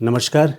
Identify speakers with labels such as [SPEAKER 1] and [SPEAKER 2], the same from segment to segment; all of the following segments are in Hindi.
[SPEAKER 1] नमस्कार।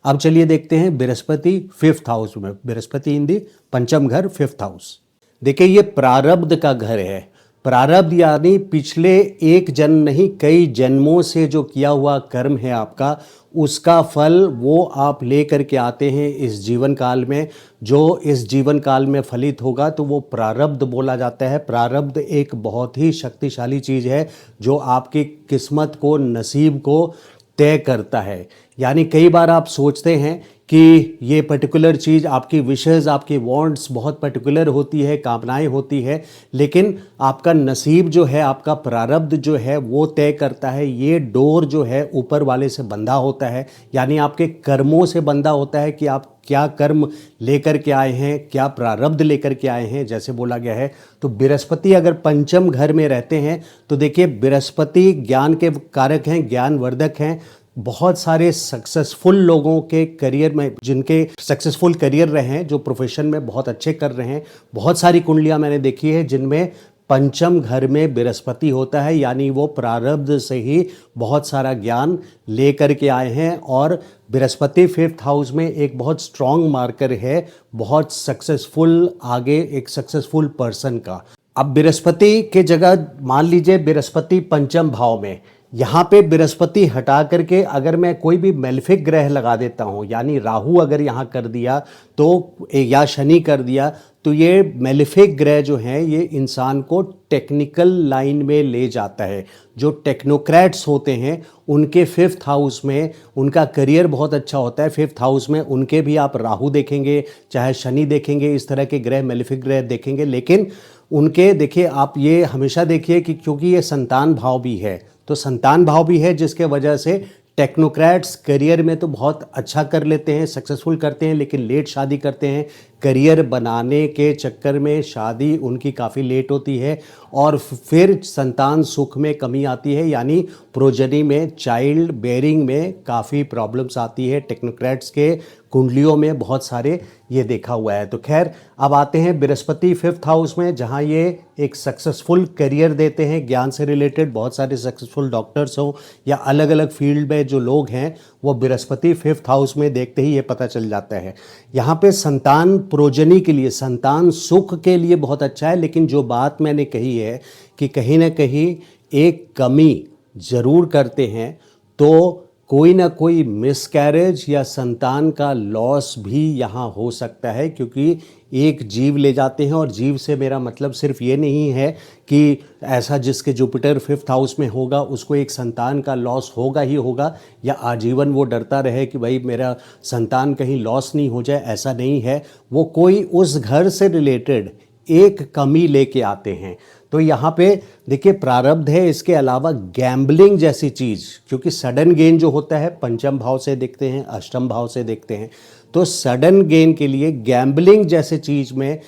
[SPEAKER 1] अब चलिए देखते हैं बृहस्पति फिफ्थ हाउस में। बृहस्पति इन दी पंचम घर, फिफ्थ हाउस। देखिए, ये प्रारब्ध का घर है। प्रारब्ध यानी पिछले एक जन्म नहीं, कई जन्मों से जो किया हुआ कर्म है आपका, उसका फल वो आप ले करके आते हैं इस जीवन काल में। जो इस जीवन काल में फलित होगा तो वो प्रारब्ध बोला जाता है। प्रारब्ध एक बहुत ही शक्तिशाली चीज़ है जो आपकी किस्मत को, नसीब को तय करता है। यानी कई बार आप सोचते हैं कि ये पर्टिकुलर चीज़, आपकी विशेज़, आपकी वांट्स बहुत पर्टिकुलर होती है, कामनाएं होती है, लेकिन आपका नसीब जो है, आपका प्रारब्ध जो है वो तय करता है। ये डोर जो है ऊपर वाले से बंधा होता है, यानी आपके कर्मों से बंधा होता है कि आप क्या कर्म लेकर के आए हैं, क्या प्रारब्ध लेकर के आए हैं, जैसे बोला गया है। तो बृहस्पति अगर पंचम घर में रहते हैं तो देखिए, बृहस्पति ज्ञान के कारक हैं, ज्ञानवर्धक हैं। बहुत सारे सक्सेसफुल लोगों के करियर में, जिनके सक्सेसफुल करियर रहे हैं, जो प्रोफेशन में बहुत अच्छे कर रहे हैं, बहुत सारी कुंडलियां मैंने देखी है जिनमें पंचम घर में बृहस्पति होता है। यानी वो प्रारब्ध से ही बहुत सारा ज्ञान लेकर के आए हैं। और बृहस्पति फिफ्थ हाउस में एक बहुत स्ट्रॉन्ग मार्कर है बहुत सक्सेसफुल, आगे एक सक्सेसफुल पर्सन का। अब बृहस्पति के जगह मान लीजिए बृहस्पति पंचम भाव में, यहाँ पे बृहस्पति हटा करके अगर मैं कोई भी मेलेफिक ग्रह लगा देता हूँ, यानी राहु अगर यहाँ कर दिया तो, या शनि कर दिया, तो ये मेलेफिक ग्रह जो हैं ये इंसान को टेक्निकल लाइन में ले जाता है। जो टेक्नोक्रेट्स होते हैं उनके फिफ्थ हाउस में उनका करियर बहुत अच्छा होता है। फिफ्थ हाउस में उनके भी आप राहु देखेंगे, चाहे शनि देखेंगे, इस तरह के ग्रह, मेलेफिक ग्रह देखेंगे। लेकिन उनके देखिए, आप ये हमेशा देखिए कि क्योंकि ये संतान भाव भी है, तो संतान भाव भी है जिसके वजह से टेक्नोक्रेट्स करियर में तो बहुत अच्छा कर लेते हैं, सक्सेसफुल करते हैं, लेकिन लेट शादी करते हैं। करियर बनाने के चक्कर में शादी उनकी काफ़ी लेट होती है और फिर संतान सुख में कमी आती है, यानी प्रोजनी में, चाइल्ड बेयरिंग में काफ़ी प्रॉब्लम्स आती है। टेक्नोक्रेट्स के कुंडलियों में बहुत सारे ये देखा हुआ है। तो खैर, अब आते हैं बृहस्पति फिफ्थ हाउस में, जहाँ ये एक सक्सेसफुल करियर देते हैं, ज्ञान से रिलेटेड बहुत सारे सक्सेसफुल डॉक्टर्स हो या अलग अलग फील्ड में जो लोग हैं, वो बृहस्पति फिफ्थ हाउस में देखते ही ये पता चल जाता है। यहाँ पे संतान प्रोजनी के लिए, संतान सुख के लिए बहुत अच्छा है। लेकिन जो बात मैंने कही है कि कहीं ना कहीं एक कमी ज़रूर करते हैं, तो कोई ना कोई मिसकैरेज या संतान का लॉस भी यहाँ हो सकता है, क्योंकि एक जीव ले जाते हैं। और जीव से मेरा मतलब सिर्फ ये नहीं है कि ऐसा जिसके जुपिटर फिफ्थ हाउस में होगा उसको एक संतान का लॉस होगा ही होगा, या आजीवन वो डरता रहे कि भाई मेरा संतान कहीं लॉस नहीं हो जाए, ऐसा नहीं है। वो कोई उस घर से रिलेटेड एक कमी लेके आते हैं। तो यहाँ पे देखिए, प्रारब्ध है, इसके अलावा गैम्बलिंग जैसी चीज़, क्योंकि सडन गेन जो होता है पंचम भाव से देखते हैं, अष्टम भाव से देखते हैं, तो सडन गेन के लिए गैम्बलिंग जैसे चीज़ में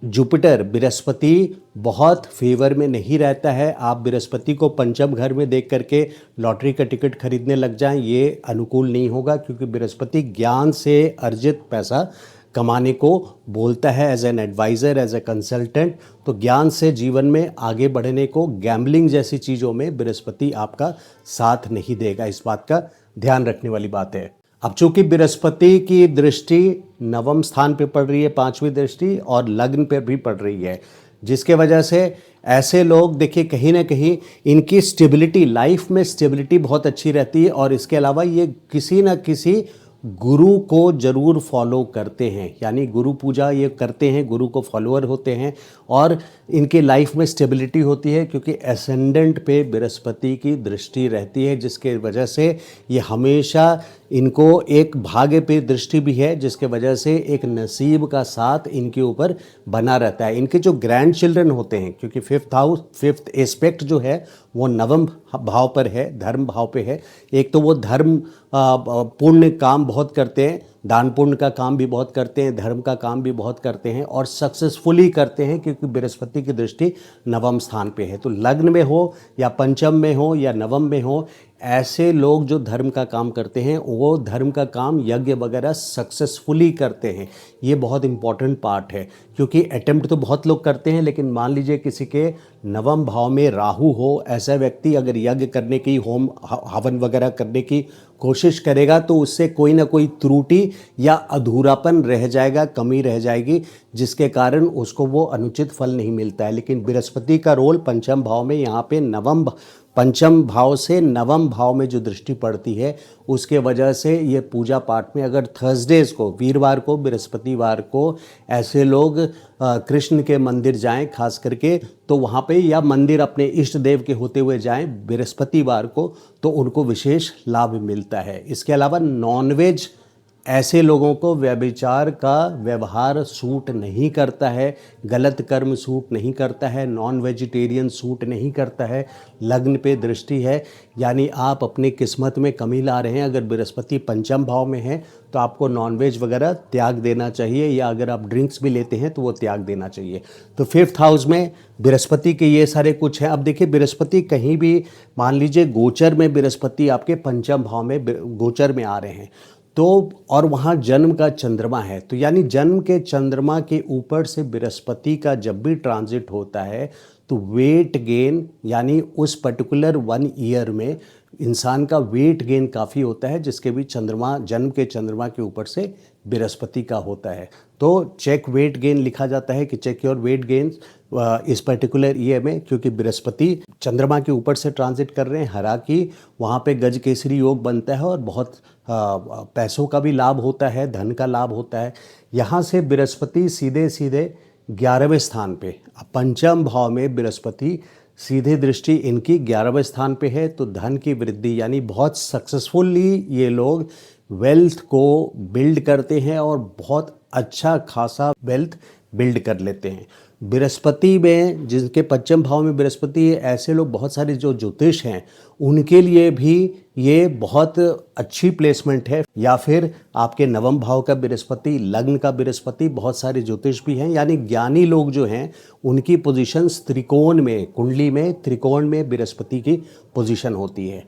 [SPEAKER 1] जुपिटर, बृहस्पति बहुत फेवर में नहीं रहता है। आप बृहस्पति को पंचम घर में देख करके लॉटरी का टिकट खरीदने लग जाएं, ये अनुकूल नहीं होगा, क्योंकि बृहस्पति ज्ञान से अर्जित पैसा कमाने को बोलता है, as an advisor, as a consultant. तो ज्ञान से जीवन में आगे बढ़ने को, गैम्बलिंग जैसी चीज़ों में बृहस्पति आपका साथ नहीं देगा। इस बात का ध्यान रखने वाली बात है। अब चूंकि बृहस्पति की दृष्टि नवम स्थान पे पड़ रही है, पांचवी दृष्टि, और लग्न पे भी पड़ रही है, जिसके वजह से ऐसे लोग देखिए कहीं ना कहीं इनकी स्टेबिलिटी, लाइफ में स्टेबिलिटी बहुत अच्छी रहती है। और इसके अलावा ये किसी न किसी गुरु को जरूर फॉलो करते हैं, यानी गुरु पूजा ये करते हैं, गुरु को फॉलोअर होते हैं, और इनके लाइफ में स्टेबिलिटी होती है, क्योंकि एसेंडेंट पे बृहस्पति की दृष्टि रहती है, जिसके वजह से ये हमेशा, इनको एक भाग्य पे दृष्टि भी है, जिसके वजह से एक नसीब का साथ इनके ऊपर बना रहता है। इनके जो ग्रैंड चिल्ड्रन होते हैं, क्योंकि फिफ्थ हाउस, फिफ्थ एस्पेक्ट जो है वो नवम भाव पर है, धर्म भाव पे है। एक तो वो धर्म पुण्य काम बहुत करते हैं, दान पुण्य का काम भी बहुत करते हैं, धर्म का काम भी बहुत करते हैं, और सक्सेसफुली करते हैं, क्योंकि बृहस्पति की दृष्टि नवम स्थान पे है। तो लग्न में हो या पंचम में हो या नवम में हो, ऐसे लोग जो धर्म का काम करते हैं वो धर्म का काम, यज्ञ वगैरह सक्सेसफुली करते हैं। ये बहुत इंपॉर्टेंट पार्ट है, क्योंकि अटेम्प्ट तो बहुत लोग करते हैं, लेकिन मान लीजिए किसी के नवम भाव में राहु हो, ऐसा व्यक्ति अगर यज्ञ करने की, होम हवन वगैरह करने की कोशिश करेगा तो उससे कोई ना कोई त्रुटि या अधूरापन रह जाएगा, कमी रह जाएगी, जिसके कारण उसको वो अनुचित फल नहीं मिलता है। लेकिन बृहस्पति का रोल पंचम भाव में, यहाँ पे पंचम भाव से नवम भाव में जो दृष्टि पड़ती है, उसके वजह से ये पूजा पाठ में अगर थर्सडेज़ को, वीरवार को, बृहस्पतिवार को ऐसे लोग कृष्ण के मंदिर जाएं खास करके, तो वहाँ पे या मंदिर अपने इष्ट देव के होते हुए जाएं बृहस्पतिवार को, तो उनको विशेष लाभ मिलता है। इसके अलावा नॉनवेज, ऐसे लोगों को व्यभिचार का व्यवहार सूट नहीं करता है, गलत कर्म सूट नहीं करता है, नॉन वेजिटेरियन सूट नहीं करता है। लग्न पे दृष्टि है, यानी आप अपनी किस्मत में कमी ला रहे हैं। अगर बृहस्पति पंचम भाव में है तो आपको नॉनवेज वगैरह त्याग देना चाहिए, या अगर आप ड्रिंक्स भी लेते हैं तो वो त्याग देना चाहिए। तो 5th हाउस में बृहस्पति के ये सारे कुछ हैं। अब देखिए, बृहस्पति कहीं भी मान लीजिए गोचर में बृहस्पति आपके पंचम भाव में गोचर में आ रहे हैं, तो और वहाँ जन्म का चंद्रमा है, तो यानी जन्म के चंद्रमा के ऊपर से बृहस्पति का जब भी ट्रांजिट होता है तो वेट गेन, यानी उस पर्टिकुलर 1 ईयर में इंसान का वेट गेन काफ़ी होता है, जिसके भी चंद्रमा, जन्म के चंद्रमा के ऊपर से बृहस्पति का होता है। तो चेक वेट गेन लिखा जाता है कि चेक योर वेट गेन इस पर्टिकुलर ईयर में, क्योंकि बृहस्पति चंद्रमा के ऊपर से ट्रांजिट कर रहे हैं। हालांकि वहाँ पे गज केसरी योग बनता है और बहुत पैसों का भी लाभ होता है, धन का लाभ होता है। यहाँ से बृहस्पति सीधे सीधे 11वें स्थान पे, पंचम भाव में बृहस्पति सीधे दृष्टि इनकी 11वें स्थान पे है, तो धन की वृद्धि, यानी बहुत सक्सेसफुली ये लोग वेल्थ को बिल्ड करते हैं और बहुत अच्छा खासा वेल्थ बिल्ड कर लेते हैं। बृहस्पति में, जिनके पंचम भाव में बृहस्पति है, ऐसे लोग बहुत सारे जो ज्योतिष हैं उनके लिए भी ये बहुत अच्छी प्लेसमेंट है। या फिर आपके नवम भाव का बृहस्पति, लग्न का बृहस्पति, बहुत सारे ज्योतिष भी हैं, यानी ज्ञानी लोग जो हैं उनकी पोजीशंस त्रिकोण में, कुंडली में त्रिकोण में बृहस्पति की पोजीशन होती है।